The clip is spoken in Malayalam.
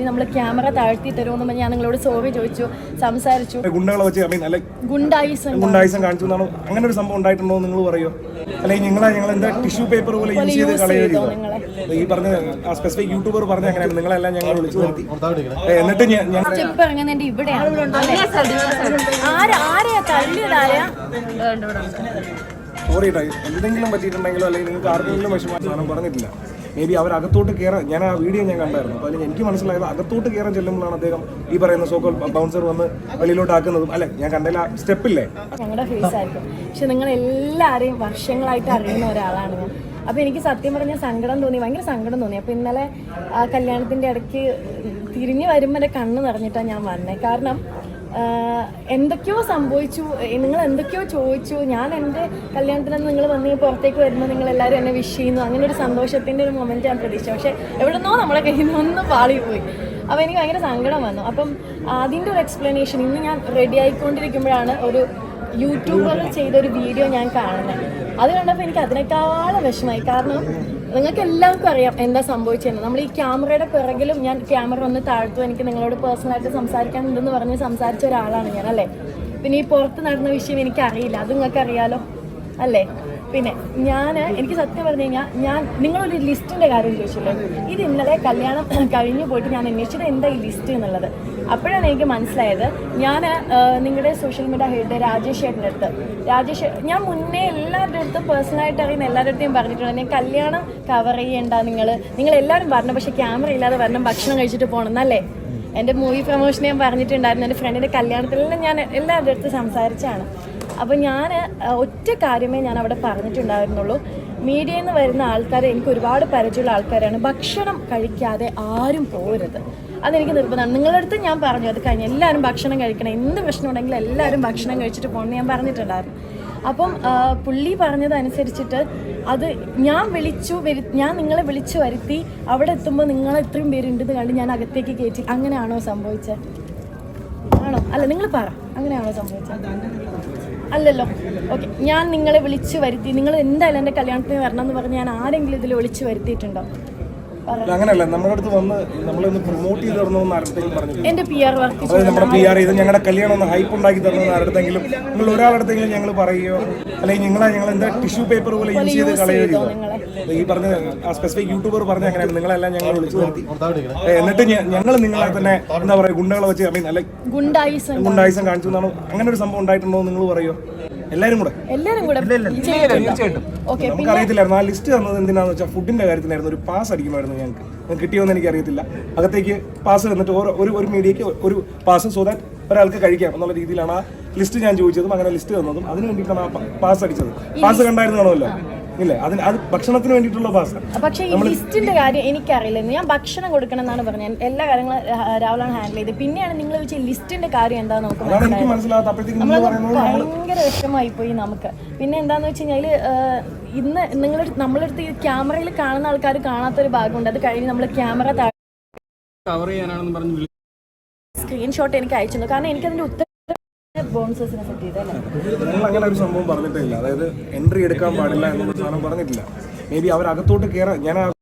നമ്മൾ ക്യാമറ താഴ്ത്തി തരുമെന്ന് ഞാൻ നിങ്ങളോട് സോറി ചോദിച്ചു, സംസാരിച്ചു. ഗുണ്ടകളെ വെച്ച് ഗുണ്ടായിസം കാണിച്ചു എന്നാണ് അങ്ങനെ ഒരു സംഭവം ഉണ്ടായിട്ടുണ്ടോ നിങ്ങൾ പറയോ? അല്ലെങ്കിൽ ഞങ്ങൾ എന്താ ടിഷ്യൂ പേപ്പർ പോലെ യൂസ് ചെയ്ത് കളയുകയോ? ഈ പറഞ്ഞ ആ സ്പെസിഫിക് യൂട്യൂബർ പറഞ്ഞ അങ്ങനെയാണ്, നിങ്ങളെല്ലാം ഞങ്ങൾ വിളിച്ചു നിർത്തി. എന്നിട്ട് സ്റ്റെപ്പ് ഇറങ്ങുന്നതിന്റെ ഇവിടെയാണ് ആരെയാ തള്ളിയതായ സോറി കേട്ടോ, എന്തെങ്കിലും പറ്റിയിട്ടുണ്ടെങ്കിലോ അല്ലെങ്കിൽ നിങ്ങൾക്ക് ആർക്കെങ്കിലും വിഷമം പറഞ്ഞിട്ടില്ല. മേ ബി അവർ അകത്തോട്ട് കയറാൻ, ഞാൻ ആ വീഡിയോ ഞാൻ കണ്ടായിരുന്നു. അപ്പോൾ അതിൽ എനിക്ക് മനസ്സിലായത് അകത്തോട്ട് കയറാൻ ചെല്ലുമ്പോഴാണ് അദ്ദേഹം ഈ പറയുന്ന സോക്കോൾ ബൗൺസർ വന്ന് വെളിയിലോട്ട് ആക്കുന്നതും. അല്ലെ, ഞാൻ കണ്ടില്ല ആ സ്റ്റെപ്പില്ലേ, ഞങ്ങളുടെ ഫേസ് ആയിരിക്കും. പക്ഷെ നിങ്ങൾ എല്ലാവരെയും വർഷങ്ങളായിട്ട് അറിയുന്ന ഒരാളാണ് ഞാൻ. അപ്പോൾ എനിക്ക് സത്യം പറഞ്ഞാൽ സങ്കടം തോന്നി, ഭയങ്കര സങ്കടം തോന്നി. അപ്പോൾ ഇന്നലെ കല്യാണത്തിൻ്റെ ഇടയ്ക്ക് തിരിഞ്ഞു വരുമ്പോൾ എൻ്റെ കണ്ണ് നിറഞ്ഞിട്ടാണ് ഞാൻ വന്നത്. കാരണം എന്തൊക്കെയോ സംഭവിച്ചു, നിങ്ങൾ എന്തൊക്കെയോ ചോദിച്ചു. ഞാൻ എൻ്റെ കല്യാണത്തിന് നിങ്ങൾ വന്ന് പുറത്തേക്ക് വരുമ്പോൾ നിങ്ങളെല്ലാവരും എന്നെ വിഷ് ചെയ്യുന്നു. അങ്ങനെ ഒരു സന്തോഷത്തിൻ്റെ ഒരു മൊമെൻറ്റ് ഞാൻ പ്രതീക്ഷിച്ചു. പക്ഷേ എവിടെന്നോ നമ്മളെ കയ്യിൽ നിന്ന് ഒന്നും പാളിപ്പോയി. അപ്പോൾ എനിക്ക് ഭയങ്കര സങ്കടം വന്നു. അപ്പം അതിൻ്റെ ഒരു എക്സ്പ്ലനേഷൻ ഇന്ന് ഞാൻ റെഡി ആയിക്കൊണ്ടിരിക്കുമ്പോഴാണ് ഒരു യൂട്യൂബർ ചെയ്തൊരു വീഡിയോ ഞാൻ കാണുന്നത്. അത് കണ്ടപ്പോൾ എനിക്ക് അതിനേക്കാളും വിഷമമായി. കാരണം നിങ്ങൾക്ക് എല്ലാവർക്കും അറിയാം എന്താ സംഭവിച്ചതെന്ന്. നമ്മൾ ഈ ക്യാമറയുടെ പിറകിലും ഞാൻ ക്യാമറ ഒന്ന് താഴ്ത്തു, എനിക്ക് നിങ്ങളോട് പേഴ്സണലായിട്ട് സംസാരിക്കാനുണ്ടെന്ന് പറഞ്ഞ് സംസാരിച്ച ഒരാളാണ് ഞാൻ, അല്ലേ. പിന്നെ ഈ പുറത്ത് നടന്ന വിഷയം എനിക്കറിയില്ല, അത് നിങ്ങൾക്ക് അറിയാലോ, അല്ലേ. പിന്നെ എനിക്ക് സത്യം പറഞ്ഞു കഴിഞ്ഞാൽ നിങ്ങളൊരു ലിസ്റ്റിൻ്റെ കാര്യം ചോദിച്ചില്ലേ, ഇത് ഇന്നലെ കല്യാണം കഴിഞ്ഞ് പോയിട്ട് ഞാൻ അന്വേഷിച്ചത് എന്താ ഈ ലിസ്റ്റ് എന്നുള്ളത്. അപ്പോഴാണ് എനിക്ക് മനസ്സിലായത്. ഞാൻ നിങ്ങളുടെ സോഷ്യൽ മീഡിയ ഹെഡ് രാജേഷ് ചേട്ടൻ്റെ അടുത്ത് ഞാൻ മുന്നേ എല്ലാവരുടെ അടുത്തും പേഴ്സണലായിട്ട് അറിയുന്ന എല്ലാവരുടെ അടുത്തും പറഞ്ഞിട്ടുണ്ട്, ഞാൻ കല്യാണം കവർ ചെയ്യേണ്ട, നിങ്ങളെല്ലാവരും പറഞ്ഞു, പക്ഷേ ക്യാമറ ഇല്ലാതെ വരണം, ഭക്ഷണം കഴിച്ചിട്ട് പോകണം എന്നല്ലേ. എൻ്റെ മൂവി പ്രൊമോഷൻ ഞാൻ പറഞ്ഞിട്ടുണ്ടായിരുന്നു. എൻ്റെ ഫ്രണ്ടിൻ്റെ കല്യാണത്തിലെല്ലാം ഞാൻ എല്ലാവരുടെ അടുത്ത് സംസാരിച്ചാണ്. അപ്പോൾ ഞാൻ ഒറ്റ കാര്യമേ ഞാൻ അവിടെ പറഞ്ഞിട്ടുണ്ടായിരുന്നുള്ളൂ. മീഡിയയിൽ നിന്ന് വരുന്ന ആൾക്കാർ എനിക്ക് ഒരുപാട് പരിചയമുള്ള ആൾക്കാരാണ്. ഭക്ഷണം കഴിക്കാതെ ആരും പോരുത്, അതെനിക്ക് നിർബന്ധമാണ്. നിങ്ങളുടെ അടുത്ത് ഞാൻ പറഞ്ഞു, അത് കഴിഞ്ഞ് എല്ലാവരും ഭക്ഷണം കഴിക്കണം, എന്ത് പ്രശ്നം ഉണ്ടെങ്കിലും എല്ലാവരും ഭക്ഷണം കഴിച്ചിട്ട് പോകണമെന്ന് ഞാൻ പറഞ്ഞിട്ടുണ്ടായിരുന്നു. അപ്പം പുള്ളി പറഞ്ഞതനുസരിച്ചിട്ട് അത് ഞാൻ നിങ്ങളെ വിളിച്ചു വരുത്തി. അവിടെ എത്തുമ്പോൾ നിങ്ങളെ ഇത്രയും പേരുണ്ടെന്ന് കണ്ട് ഞാൻ അകത്തേക്ക് കയറ്റി. അങ്ങനെയാണോ സംഭവിച്ചത്? ആണോ? അല്ല, നിങ്ങൾ പറ, അങ്ങനെയാണോ സംഭവിച്ചത്? അല്ലല്ലോ. ഓക്കെ, ഞാൻ നിങ്ങളെ വിളിച്ചു വരുത്തി, നിങ്ങൾ എന്തായാലും എൻ്റെ കല്യാണത്തിന് വരണം എന്ന് പറഞ്ഞ് ഞാൻ ആരെങ്കിലും ഇതിൽ വിളിച്ചു വരുത്തിയിട്ടുണ്ടോ? അങ്ങനെയല്ല, നമ്മുടെ അടുത്ത് വന്ന് നമ്മളൊന്ന് പ്രൊമോട്ട് ചെയ്ത് തരണമെന്ന് ആരുടെങ്കിലും പറഞ്ഞു. എന്റെ PR വർക്ക് നമ്മുടെ PR ചെയ്ത് ഞങ്ങളുടെ കല്യാണം ഒന്ന് ഹൈപ്പ് ഉണ്ടാക്കി തരണമെന്ന് ആരുടെങ്കിലും നിങ്ങൾ ഒരാളടുത്തെങ്കിലും ഞങ്ങൾ പറയുകയോ അല്ലെങ്കിൽ ഞങ്ങൾ എന്താ ടിഷ്യൂ പേപ്പർ പോലെ യൂസ് ചെയ്ത് കളയുകയോ? ഈ പറഞ്ഞ ആ സ്പെസിഫിക് യൂട്യൂബർ പറഞ്ഞ അങ്ങനെയാണ്, നിങ്ങളെല്ലാം ഞങ്ങൾ വിളിച്ചു നിർത്തി. എന്നിട്ട് ഞങ്ങൾ നിങ്ങളെ തന്നെ എന്താ പറയുക, ഗുണ്ടകളെ വെച്ച് ഗുണ്ടായിസം കാണിച്ചു എന്നാണ് അങ്ങനെ ഒരു സംഭവം ഉണ്ടായിട്ടുണ്ടോ നിങ്ങൾ പറയോ? എല്ലാവരും കൂടെ നമുക്കറിയത്തില്ലായിരുന്നു. ആ ലിസ്റ്റ് തന്നത് എന്തിനാന്ന് വെച്ചാൽ ഫുഡിന്റെ കാര്യത്തിനായിരുന്നു. ഒരു പാസ് അടിക്കണമായിരുന്നു ഞങ്ങൾക്ക്, കിട്ടിയോന്ന് എനിക്ക് അറിയത്തില്ല. അകത്തേക്ക് പാസ് തന്നിട്ട് ഒരു മീഡിയക്ക് ഒരു പാസ്, സോ ദാറ്റ് ഒരാൾക്ക് കഴിക്കാം എന്നുള്ള രീതിയിലാണ് ആ ലിസ്റ്റ് ഞാൻ ചോദിച്ചതും അങ്ങനെ ലിസ്റ്റ് തന്നതും. അതിന് വേണ്ടിയിട്ടാണ് ആ പാസ് അടിച്ചത്. പാസ് കണ്ടായിരുന്നു കാണുമല്ലോ, ഇല്ലേ? അത് ഭക്ഷണത്തിന് വേണ്ടിയിട്ടുള്ള പാസ്. പക്ഷേ ഈ ലിസ്റ്റിന്റെ കാര്യം എനിക്കറിയില്ല. ഞാൻ ഭക്ഷണം കൊടുക്കണം എന്നാണ് പറഞ്ഞത്. എല്ലാ കാര്യങ്ങളും രാവിലെയാണ് ഹാൻഡിൽ ചെയ്ത്. പിന്നെയാണ് നിങ്ങൾ വെച്ച ലിസ്റ്റിന്റെ കാര്യം എന്താ നോക്കുന്നത്. ഭയങ്കര വിഷമമായി പോയി നമുക്ക്. പിന്നെ എന്താന്ന് വെച്ച് കഴിഞ്ഞാൽ ഇന്ന് നമ്മളെടുത്ത് ഈ ക്യാമറയിൽ കാണുന്ന ആൾക്കാർ കാണാത്തൊരു ഭാഗമുണ്ട്. അത് കഴിഞ്ഞ് നമ്മൾ ക്യാമറ കവർ ചെയ്യാനാണെന്ന് പറഞ്ഞു സ്ക്രീൻഷോട്ട് എനിക്ക് അയച്ചിരുന്നു. കാരണം എനിക്കതിന്റെ ഉത്തരം ബോൺസസിനെ സെറ്റ് ചെയ്തല്ലേ. നിങ്ങൾ അങ്ങനെ ഒരു സംഭവം പറഞ്ഞിട്ടില്ല. അതായത് എൻട്രി എടുക്കാൻ പാടില്ല എന്നൊരു സാധനം പറഞ്ഞിട്ടില്ല. മേ ബി അവർ അകത്തോട്ട് കയറാൻ, ഞാൻ